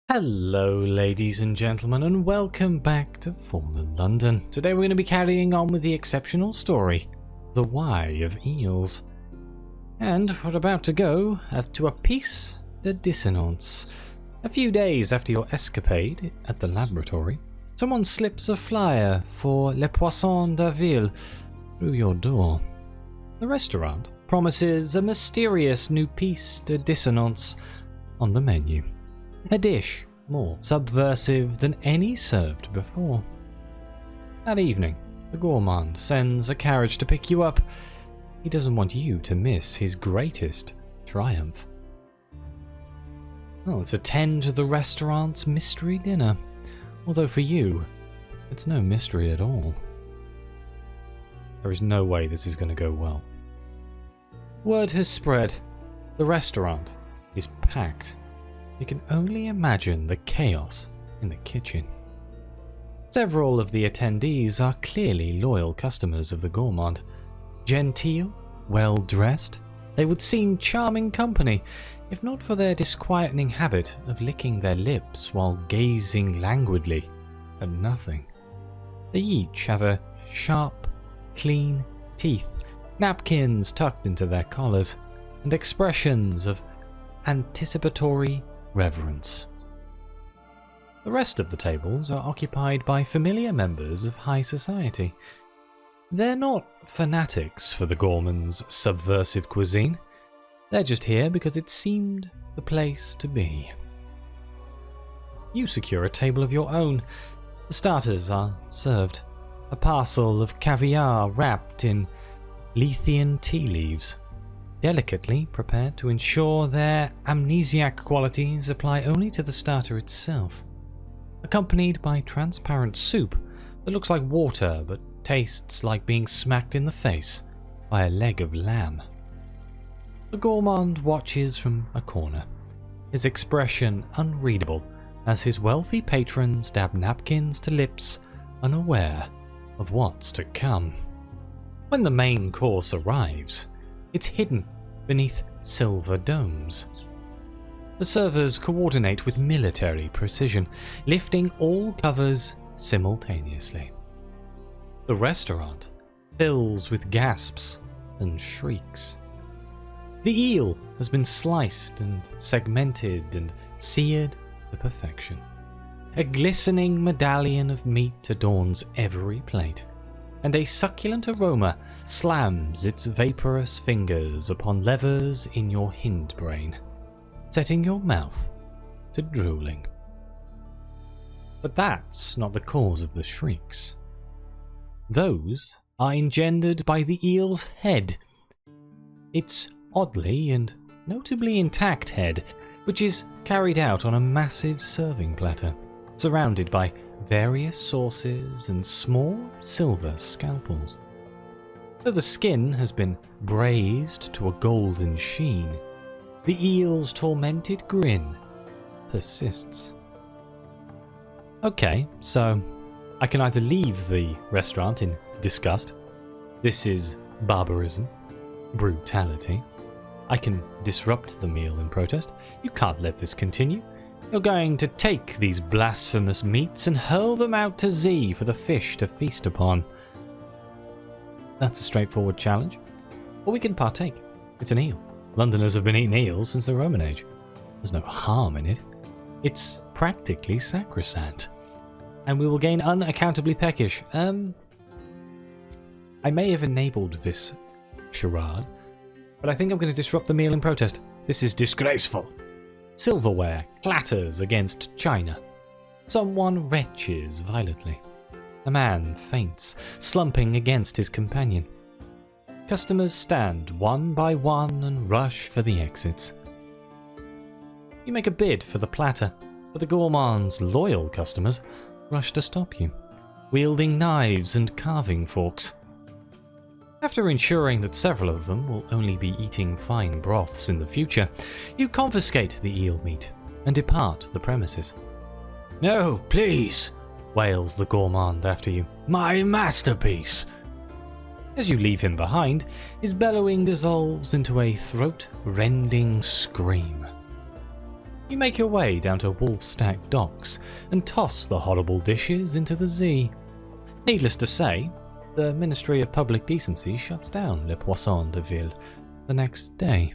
Hello ladies and gentlemen, and welcome back to Fallen London. Today we're going to be carrying on with the exceptional story, The Why of Eels. And we're about to go to a piece de dissonance. A few days after your escapade at the laboratory, someone slips a flyer for Les Poissons d'Aville through your door. The restaurant promises a mysterious new piece de dissonance on the menu. A dish more subversive than any served before. That evening, the gourmand sends a carriage to pick you up. He doesn't want you to miss his greatest triumph. Well, let's attend to the restaurant's mystery dinner, although for you, it's no mystery at all. There is no way this is going to go well. Word has spread. The restaurant is packed. You can only imagine the chaos in the kitchen. Several of the attendees are clearly loyal customers of the gourmand. Genteel, well-dressed, they would seem charming company, if not for their disquieting habit of licking their lips while gazing languidly at nothing. They each have a sharp, clean teeth, napkins tucked into their collars, and expressions of anticipatory reverence. The rest of the tables are occupied by familiar members of high society. They're not fanatics for the gourmand's subversive cuisine. They're just here because it seemed the place to be. You secure a table of your own. The starters are served. A parcel of caviar wrapped in Lethean tea leaves, delicately prepared to ensure their amnesiac qualities apply only to the starter itself, accompanied by transparent soup that looks like water but tastes like being smacked in the face by a leg of lamb. The gourmand watches from a corner, his expression unreadable as his wealthy patrons dab napkins to lips, unaware of what's to come. When the main course arrives, it's hidden beneath silver domes. The servers coordinate with military precision, lifting all covers simultaneously. The restaurant fills with gasps and shrieks. The eel has been sliced and segmented and seared to perfection. A glistening medallion of meat adorns every plate, and a succulent aroma slams its vaporous fingers upon levers in your hindbrain, setting your mouth to drooling. But that's not the cause of the shrieks. Those are engendered by the eel's head. Its oddly and notably intact head, which is carried out on a massive serving platter, surrounded by various sauces and small silver scalpels. Though the skin has been braised to a golden sheen, the eel's tormented grin persists. Okay, so I can either leave the restaurant in disgust. This is barbarism, brutality. I can disrupt the meal in protest. You can't let this continue. You're going to take these blasphemous meats and hurl them out to sea for the fish to feast upon. That's a straightforward challenge. Or we can partake. It's an eel. Londoners have been eating eels since the Roman age. There's no harm in it. It's practically sacrosanct. And we will gain unaccountably peckish. I may have enabled this charade, but I think I'm going to disrupt the meal in protest. This is disgraceful. Silverware clatters against china. Someone retches violently. A man faints, slumping against his companion. Customers stand one by one and rush for the exits. You make a bid for the platter, but the gourmand's loyal customers rush to stop you, wielding knives and carving forks. After ensuring that several of them will only be eating fine broths in the future, you confiscate the eel meat and depart the premises. "No, please," wails the gourmand after you. "My masterpiece." As you leave him behind, his bellowing dissolves into a throat-rending scream. You make your way down to Wolfstack docks and toss the horrible dishes into the Zee. Needless to say, the Ministry of Public Decency shuts down Le Poisson de Ville the next day.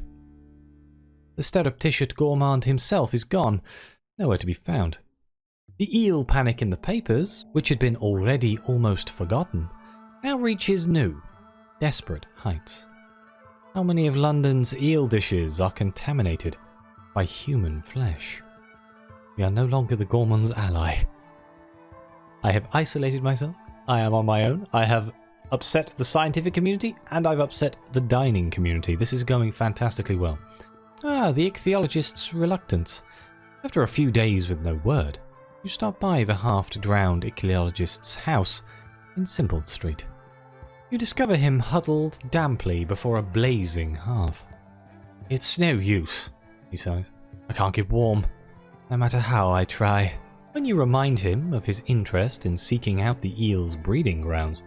The surreptitious gourmand himself is gone, nowhere to be found. The eel panic in the papers, which had been already almost forgotten, now reaches new, desperate heights. How many of London's eel dishes are contaminated by human flesh? We are no longer the gourmand's ally. I have isolated myself. I am on my own. I have upset the scientific community, and I've upset the dining community. This is going fantastically well. The ichthyologist's reluctance. After a few days with no word, you stop by the half-drowned ichthyologist's house in Simple Street. You discover him huddled damply before a blazing hearth. "It's no use," he sighs. "I can't get warm, no matter how I try." When you remind him of his interest in seeking out the eel's breeding grounds,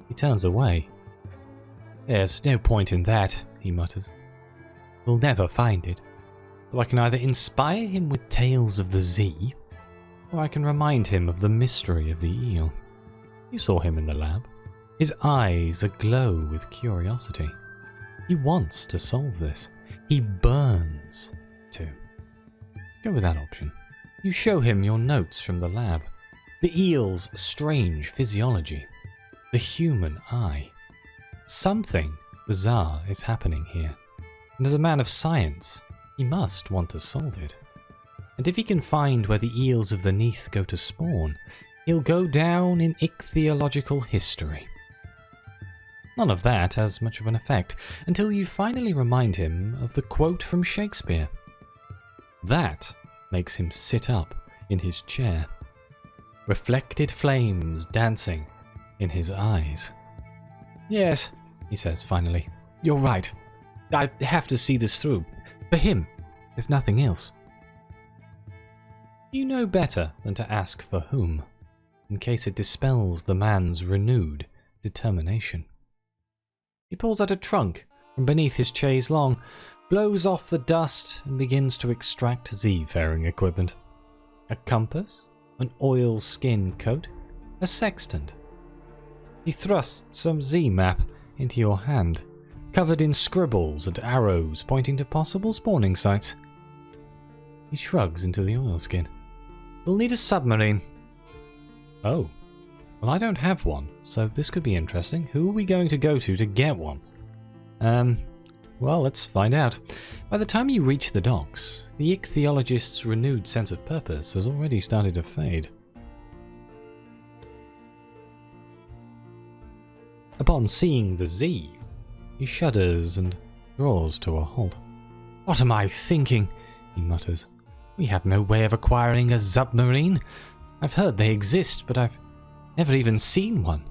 he turns away. "There's no point in that," he mutters. "We'll never find it. So I can either inspire him with tales of the Zee, or I can remind him of the mystery of the eel." You saw him in the lab. His eyes aglow with curiosity. He wants to solve this. He burns to. Go with that option. You show him your notes from the lab. The eel's strange physiology. The human eye. Something bizarre is happening here. And as a man of science, he must want to solve it. And if he can find where the eels of the Neath go to spawn, he'll go down in ichthyological history. None of that has much of an effect until you finally remind him of the quote from Shakespeare. That makes him sit up in his chair. Reflected flames dancing in his eyes. "Yes," he says finally. "You're right. I have to see this through. For him, if nothing else." You know better than to ask for whom, in case it dispels the man's renewed determination. He pulls out a trunk from beneath his chaise longue, blows off the dust and begins to extract seafaring equipment. A compass, an oilskin coat, a sextant. He thrusts some Z-map into your hand, covered in scribbles and arrows pointing to possible spawning sites. He shrugs into the oilskin. "We'll need a submarine." "Oh. Well, I don't have one, so this could be interesting. Who are we going to go to get one?" Well, let's find out. By the time you reach the docks, the ichthyologist's renewed sense of purpose has already started to fade. Upon seeing the Zee, he shudders and draws to a halt. "What am I thinking?" he mutters. "We have no way of acquiring a submarine. I've heard they exist, but I've never even seen one,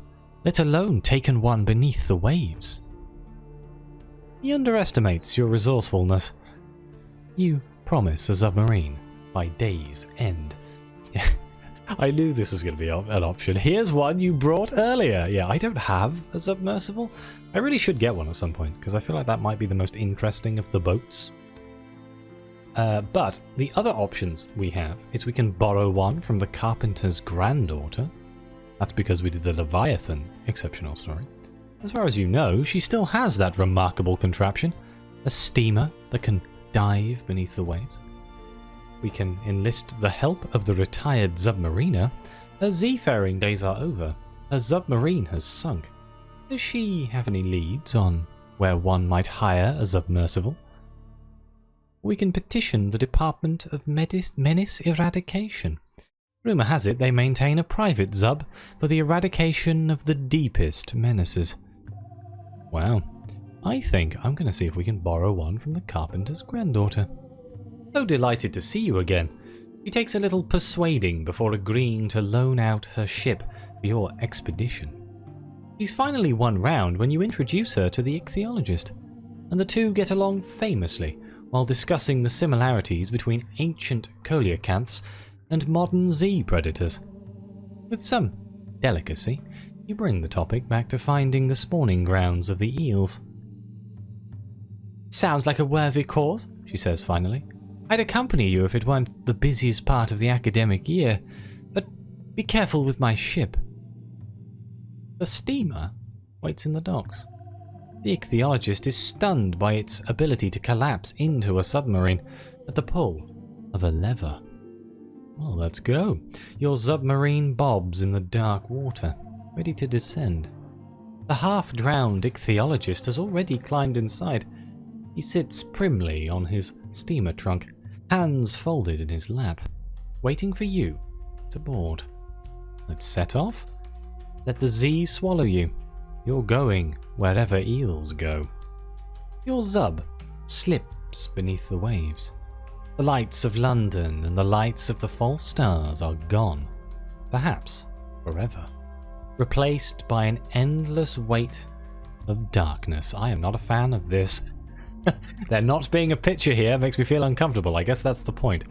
let alone taken one beneath the waves." He underestimates your resourcefulness. You promise a submarine by day's end. I knew this was going to be an option. "Here's one you brought earlier." Yeah, I don't have a submersible. I really should get one at some point, because I feel like that might be the most interesting of the boats. But the other options we have is we can borrow one from the carpenter's granddaughter. That's because we did the Leviathan exceptional story. As far as you know, she still has that remarkable contraption, a steamer that can dive beneath the waves. We can enlist the help of the retired submariner. Her seafaring days are over. Her submarine has sunk. Does she have any leads on where one might hire a submersible? We can petition the Department of Menace Eradication. Rumour has it they maintain a private sub for the eradication of the deepest menaces. Wow. I think I'm going to see if we can borrow one from the carpenter's granddaughter. So delighted to see you again. She takes a little persuading before agreeing to loan out her ship for your expedition. She's finally won round when you introduce her to the ichthyologist, and the two get along famously while discussing the similarities between ancient coelacanths and modern Zee predators. With some delicacy, you bring the topic back to finding the spawning grounds of the eels. "Sounds like a worthy cause," she says finally. I'd accompany you if it weren't the busiest part of the academic year, but be careful with my ship. The steamer waits in the docks. The ichthyologist is stunned by its ability to collapse into a submarine at the pull of a lever. Well, let's go. Your submarine bobs in the dark water, ready to descend. The half-drowned ichthyologist has already climbed inside. He sits primly on his steamer trunk, hands folded in his lap, waiting for you to board. Let's set off. Let the Z swallow you. You're going wherever eels go. Your Zub slips beneath the waves. The lights of London and the lights of the false stars are gone, perhaps forever, replaced by an endless weight of darkness. I am not a fan of this. There not being a picture here makes me feel uncomfortable. I guess that's the point.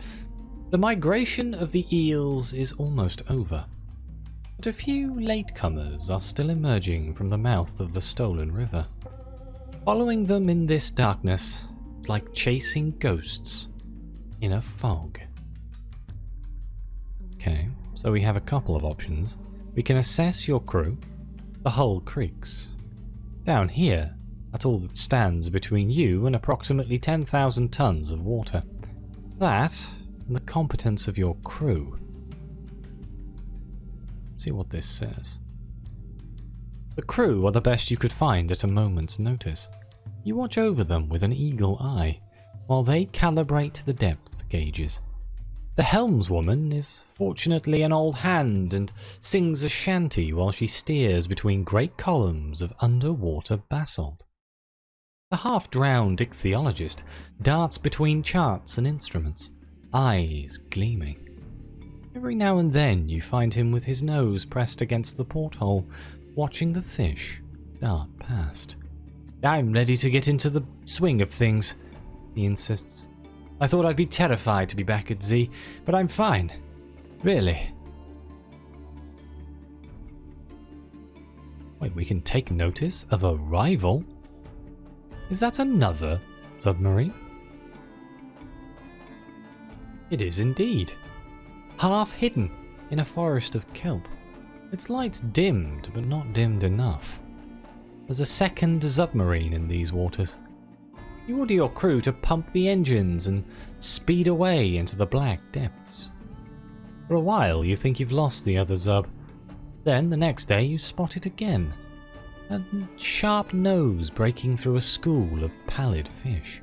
The migration of the eels is almost over, but a few latecomers are still emerging from the mouth of the stolen river. Following them in this darkness is like chasing ghosts in a fog. Okay, so we have a couple of options. We can assess your crew. The hull creaks. Down here, that's all that stands between you and approximately 10,000 tons of water. That, and the competence of your crew. Let's see what this says. The crew are the best you could find at a moment's notice. You watch over them with an eagle eye, while they calibrate the depth gauges. The helmswoman is fortunately an old hand and sings a shanty while she steers between great columns of underwater basalt. The half-drowned ichthyologist darts between charts and instruments, eyes gleaming. Every now and then you find him with his nose pressed against the porthole, watching the fish dart past. "I'm ready to get into the swing of things," he insists. "I thought I'd be terrified to be back at Z, but I'm fine. Really." Wait, we can take notice of a rival? Is that another submarine? It is indeed. Half hidden in a forest of kelp. Its lights dimmed, but not dimmed enough. There's a second submarine in these waters. You order your crew to pump the engines and speed away into the black depths. For a while you think you've lost the other Zub. Then the next day you spot it again. A sharp nose breaking through a school of pallid fish.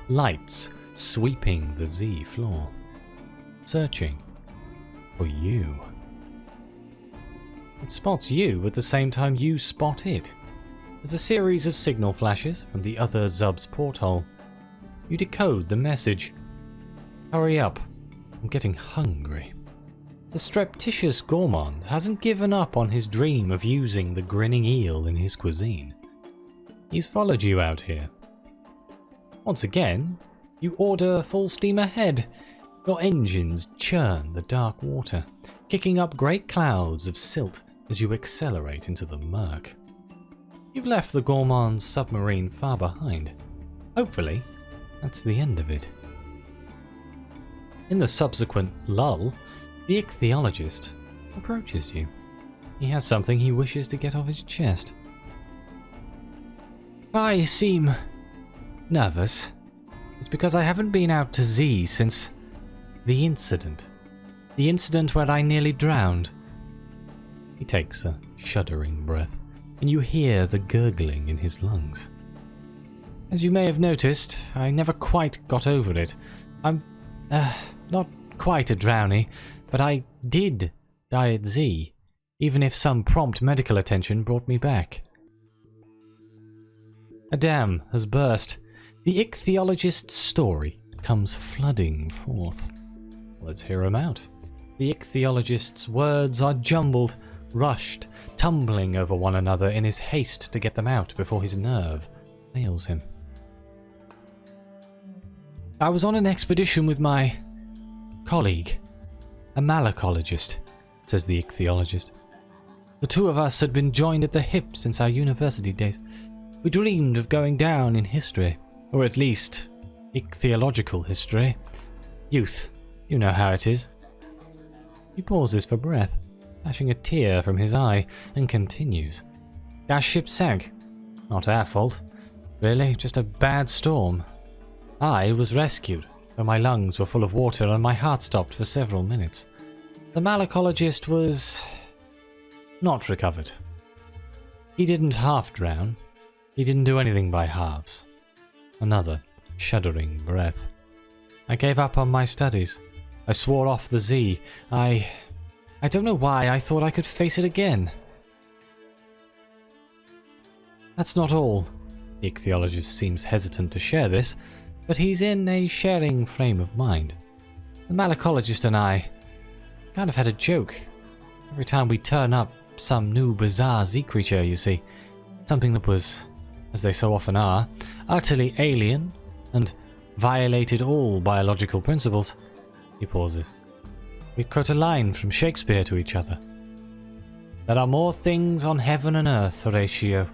Lights sweeping the Z floor. Searching for you. It spots you at the same time you spot it. There's a series of signal flashes from the other Zub's porthole. You decode the message. "Hurry up, I'm getting hungry." The streptitious gourmand hasn't given up on his dream of using the grinning eel in his cuisine. He's followed you out here. Once again, you order full steam ahead. Your engines churn the dark water, kicking up great clouds of silt as you accelerate into the murk. You've left the gourmand's submarine far behind. Hopefully, that's the end of it. In the subsequent lull, the ichthyologist approaches you. He has something he wishes to get off his chest. "I seem nervous. It's because I haven't been out to Z since the incident. The incident where I nearly drowned." He takes a shuddering breath, and you hear the gurgling in his lungs. "As you may have noticed, I never quite got over it. I'm not quite a drownie, but I did die at Z, even if some prompt medical attention brought me back." A dam has burst. The ichthyologist's story comes flooding forth. Let's hear him out. The ichthyologist's words are jumbled, rushed, tumbling over one another in his haste to get them out before his nerve fails him. "I was on an expedition with my colleague, a malacologist," says the ichthyologist. "The two of us had been joined at the hip since our university days. We dreamed of going down in history, or at least ichthyological history. Youth, you know how it is. He pauses for breath, dashing a tear from his eye, and continues. Our ship sank. Not our fault. Really, just a bad storm. I was rescued, though my lungs were full of water and my heart stopped for several minutes. The malacologist was not recovered. He didn't half drown. He didn't do anything by halves. Another shuddering breath. I gave up on my studies. I swore off the Z. I don't know why I thought I could face it again. That's not all. The ichthyologist seems hesitant to share this, but he's in a sharing frame of mind. The malacologist and I kind of had a joke. Every time we turn up some new bizarre Z creature, you see. Something that was, as they so often are, utterly alien and violated all biological principles. He pauses. We quote a line from Shakespeare to each other. There are more things on heaven and earth, Horatio.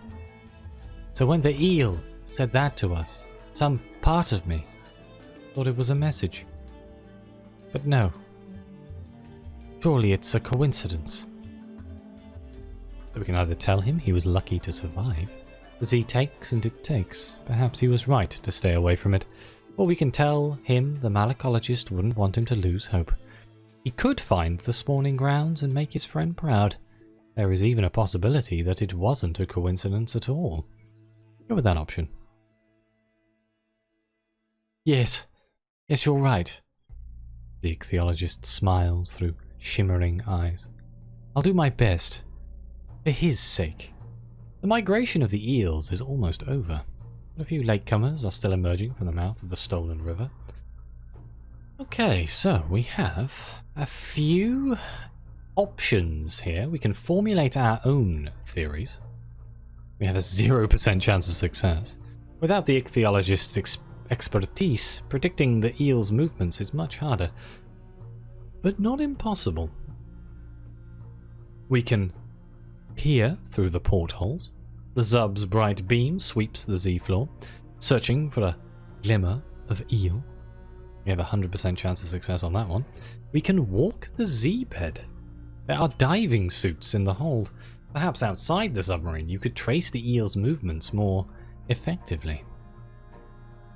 So when the eel said that to us, some part of me thought it was a message. But no. Surely it's a coincidence. So we can either tell him he was lucky to survive, the Z takes and it takes, perhaps he was right to stay away from it, or we can tell him the malacologist wouldn't want him to lose hope. He could find the spawning grounds and make his friend proud. There is even a possibility that it wasn't a coincidence at all. Go with that option. Yes, you're right. The ichthyologist smiles through shimmering eyes. I'll do my best. For his sake. The migration of the eels is almost over, but a few latecomers are still emerging from the mouth of the stolen river. Okay, so we have a few options here. We can formulate our own theories. We have a 0% chance of success. Without the ichthyologist's expertise, predicting the eel's movements is much harder, but not impossible. We can peer through the portholes. The Zub's bright beam sweeps the Z-floor, searching for a glimmer of eel. We have a 100% chance of success on that one. We can walk the Z-bed. There are diving suits in the hold. Perhaps outside the submarine you could trace the eel's movements more effectively.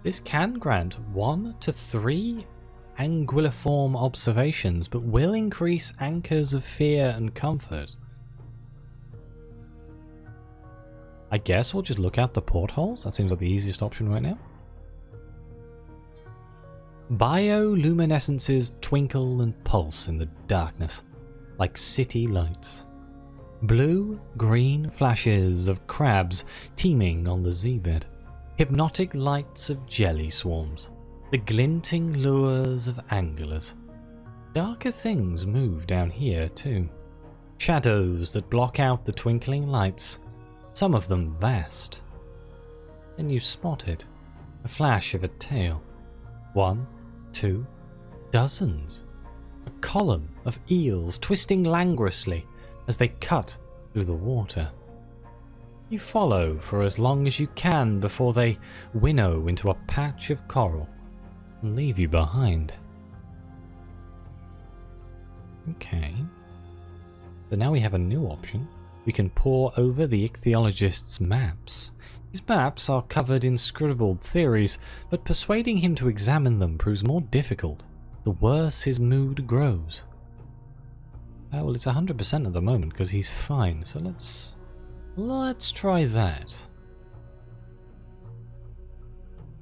This can grant 1 to 3 anguilliform observations, but will increase anchors of fear and comfort. I guess we'll just look out the portholes. That seems like the easiest option right now. Bioluminescences twinkle and pulse in the darkness, like city lights. Blue-green flashes of crabs teeming on the Z-bed. Hypnotic lights of jelly swarms. The glinting lures of anglers. Darker things move down here too. Shadows that block out the twinkling lights. Some of them vast. Then you spot it. A flash of a tail. 1, 2, dozens. A column of eels twisting languorously as they cut through the water. You follow for as long as you can before they winnow into a patch of coral and leave you behind. Okay. So now we have a new option. We can pore over the ichthyologist's maps. His maps are covered in scribbled theories, but persuading him to examine them proves more difficult, the worse his mood grows. Well, it's 100% at the moment because he's fine, so let's try that.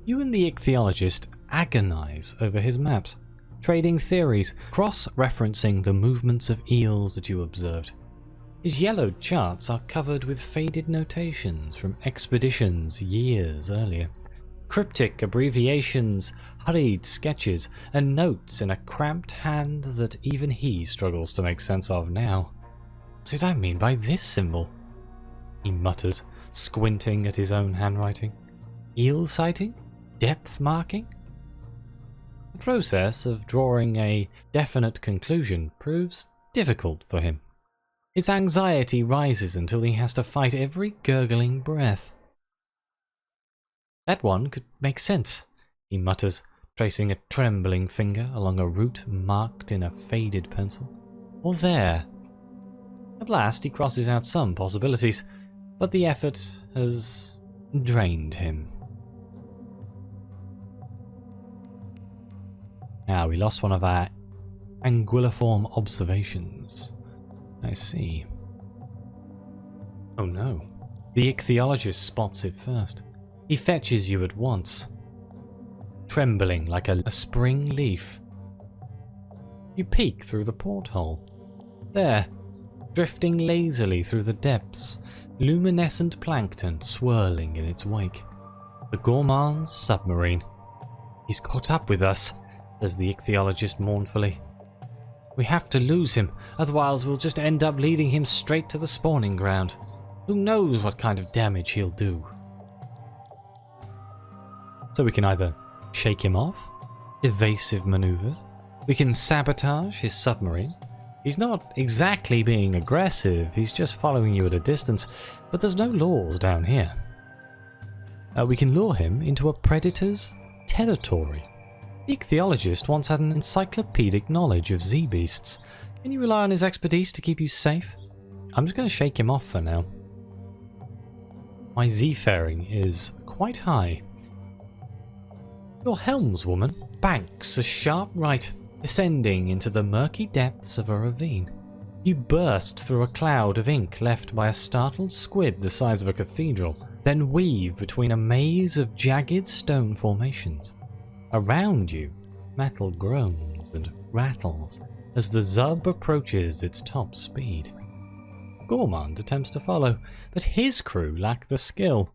You and the ichthyologist agonize over his maps, trading theories, cross-referencing the movements of eels that you observed. His yellowed charts are covered with faded notations from expeditions years earlier. Cryptic abbreviations, hurried sketches, and notes in a cramped hand that even he struggles to make sense of now. What did I mean by this symbol? He mutters, squinting at his own handwriting. Eel sighting? Depth marking? The process of drawing a definite conclusion proves difficult for him. His anxiety rises until he has to fight every gurgling breath. That one could make sense. he mutters, tracing a trembling finger along a route marked in a faded pencil. Or there. At last he crosses out some possibilities, but the effort has drained him. Now, we lost one of our anguilliform observations. I see. Oh no. The ichthyologist spots it first. He fetches you at once, trembling like a spring leaf. You peek through the porthole. There, drifting lazily through the depths, luminescent plankton swirling in its wake. The gourmand's submarine. He's caught up with us, says the ichthyologist mournfully. We have to lose him, otherwise we'll just end up leading him straight to the spawning ground. Who knows what kind of damage he'll do. So we can either shake him off, evasive maneuvers, we can sabotage his submarine. He's not exactly being aggressive, he's just following you at a distance, but there's no laws down here. We can lure him into a predator's territory. The ichthyologist once had an encyclopedic knowledge of Z-beasts. Can you rely on his expertise to keep you safe? I'm just going to shake him off for now. My Z-faring is quite high. Your helmswoman banks a sharp right, descending into the murky depths of a ravine. You burst through a cloud of ink left by a startled squid the size of a cathedral, then weave between a maze of jagged stone formations. Around you, metal groans and rattles as the Zub approaches its top speed. Gourmand attempts to follow, but his crew lack the skill.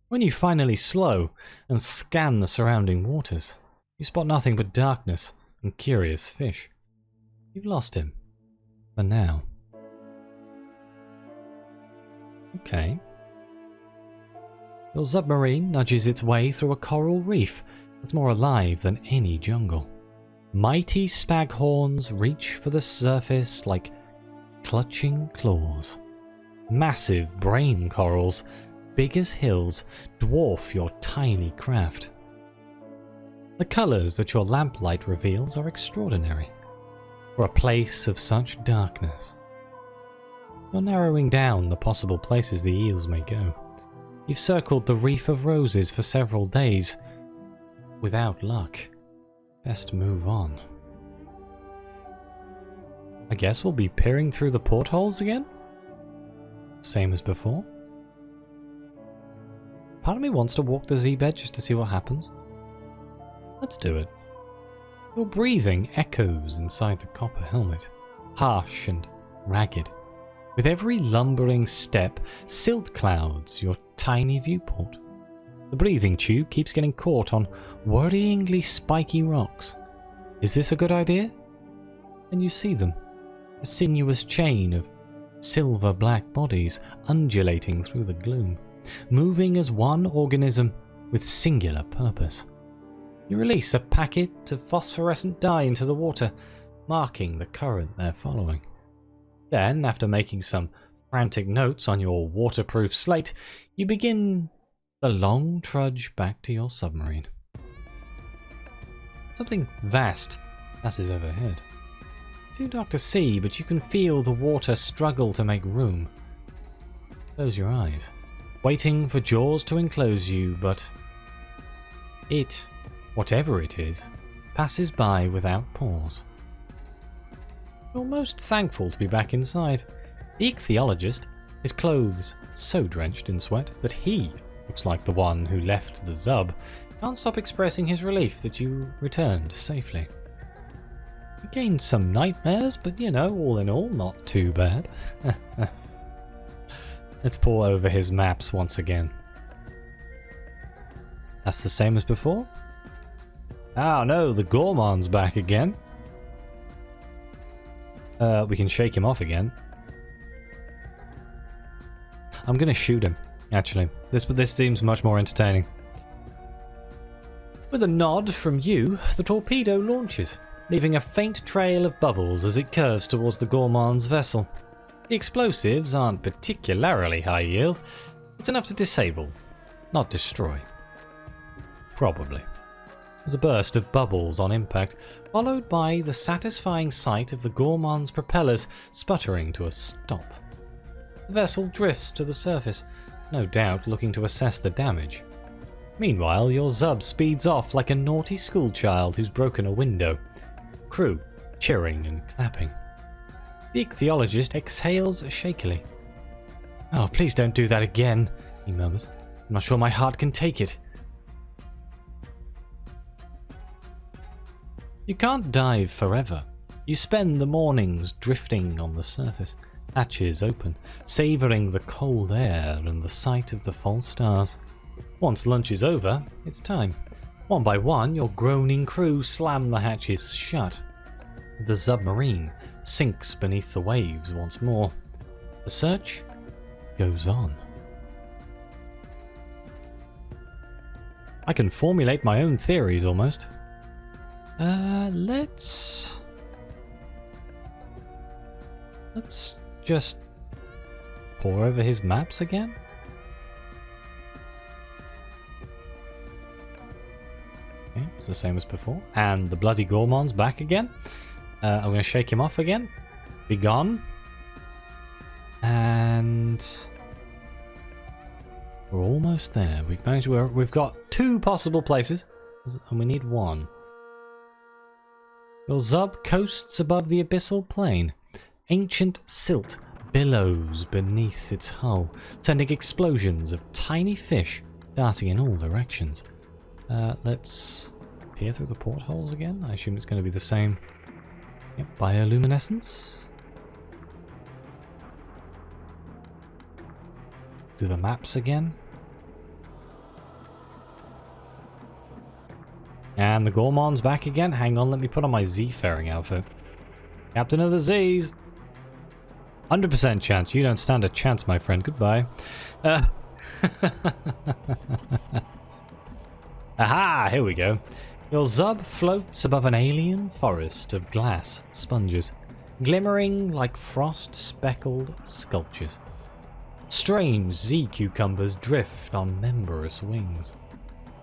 When you finally slow and scan the surrounding waters, you spot nothing but darkness and curious fish. You've lost him. For now. Okay. Your submarine nudges its way through a coral reef that's more alive than any jungle. Mighty staghorns reach for the surface like clutching claws. Massive brain corals, big as hills, dwarf your tiny craft. The colours that your lamplight reveals are extraordinary for a place of such darkness. You're narrowing down the possible places the eels may go. You've circled the reef of roses for several days. Without luck, best move on. I guess we'll be peering through the portholes again? Same as before? Part of me wants to walk the Z-bed just to see what happens. Let's do it. Your breathing echoes inside the copper helmet, harsh and ragged. With every lumbering step, silt clouds your tiny viewport. The breathing tube keeps getting caught on worryingly spiky rocks. Is this a good idea? Then you see them, a sinuous chain of silver-black bodies undulating through the gloom, moving as one organism with singular purpose. You release a packet of phosphorescent dye into the water, marking the current they're following. Then, after making some frantic notes on your waterproof slate, you begin the long trudge back to your submarine. Something vast passes overhead. Too dark to see, but you can feel the water struggle to make room. Close your eyes, waiting for jaws to enclose you, but it, whatever it is, passes by without pause. You're most thankful to be back inside. The ichthyologist, his clothes so drenched in sweat that he looks like the one who left the Zub, can't stop expressing his relief that you returned safely. You gained some nightmares, but you know, all in all, not too bad. Let's pore over his maps once again. That's the same as before? Oh no, the gourmand's back again. We can shake him off again. I'm gonna shoot him, actually. This seems much more entertaining. With a nod from you, the torpedo launches, leaving a faint trail of bubbles as it curves towards the gourmand's vessel. The explosives aren't particularly high yield. It's enough to disable, not destroy. Probably. There's a burst of bubbles on impact, followed by the satisfying sight of the gourmand's propellers sputtering to a stop. The vessel drifts to the surface, no doubt looking to assess the damage. Meanwhile, your Zub speeds off like a naughty schoolchild who's broken a window. Crew cheering and clapping. The ichthyologist exhales shakily. "Oh, please don't do that again," he murmurs. "I'm not sure my heart can take it." You can't dive forever. You spend the mornings drifting on the surface, hatches open, savouring the cold air and the sight of the false stars. Once lunch is over, it's time. One by one, your groaning crew slam the hatches shut. The submarine sinks beneath the waves once more. The search goes on. I can formulate my own theories almost. Let's just pore over his maps again. Okay, it's the same as before. And the bloody gourmand's back again. I'm going to shake him off again. Be gone. And we're almost there. We've got 2 possible places, and we need 1. Your Zub coasts above the abyssal plain. Ancient silt billows beneath its hull, sending explosions of tiny fish darting in all directions. Let's peer through the portholes again. I assume it's going to be the same. Yep, bioluminescence. Do the maps again. And the gourmand's back again. Hang on, let me put on my seafaring outfit. Captain of the Z's. 100% chance. You don't stand a chance, my friend. Goodbye. Aha! Here we go. Your Zub floats above an alien forest of glass sponges, glimmering like frost-speckled sculptures. Strange sea cucumbers drift on membranous wings.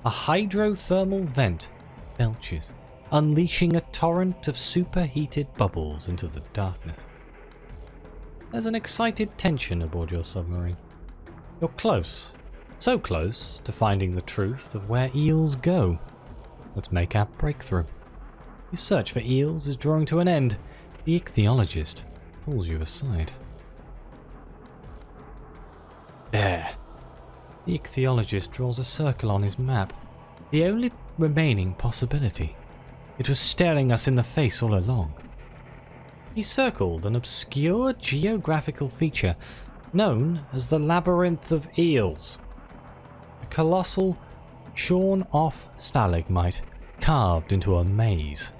A hydrothermal vent belches, unleashing a torrent of superheated bubbles into the darkness. There's an excited tension aboard your submarine. You're close, so close to finding the truth of where eels go. Let's make our breakthrough. Your search for eels is drawing to an end. The ichthyologist pulls you aside. There. The ichthyologist draws a circle on his map. The only remaining possibility. It was staring us in the face all along. He circled an obscure geographical feature known as the Labyrinth of Eels. A colossal, shorn-off stalagmite carved into a maze.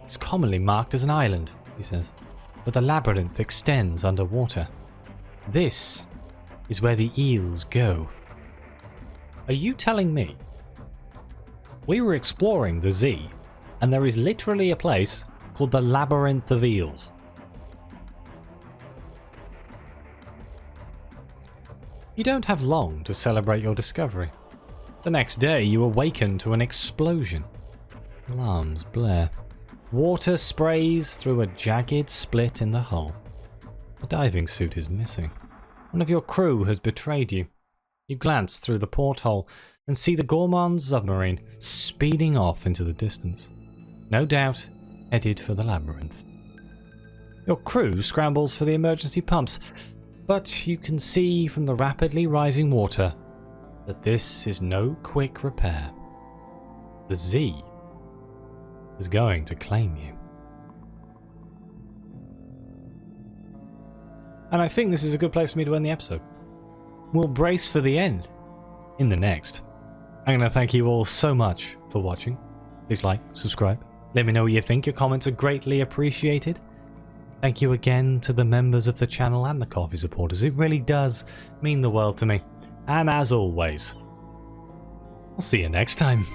It's commonly marked as an island, he says, but the labyrinth extends underwater. This is where the eels go. Are you telling me? We were exploring the Z, and there is literally a place called the Labyrinth of Eels. You don't have long to celebrate your discovery. The next day you awaken to an explosion. Alarms blare. Water sprays through a jagged split in the hull. A diving suit is missing. One of your crew has betrayed you. You glance through the porthole and see the gourmand's submarine speeding off into the distance. No doubt headed for the labyrinth. Your crew scrambles for the emergency pumps, but you can see from the rapidly rising water that this is no quick repair. The Z is going to claim you. And I think this is a good place for me to end the episode. We'll brace for the end in the next. I'm going to thank you all so much for watching. Please like, subscribe, let me know what you think. Your comments are greatly appreciated. Thank you again to the members of the channel and the coffee supporters. It really does mean the world to me. And as always, I'll see you next time.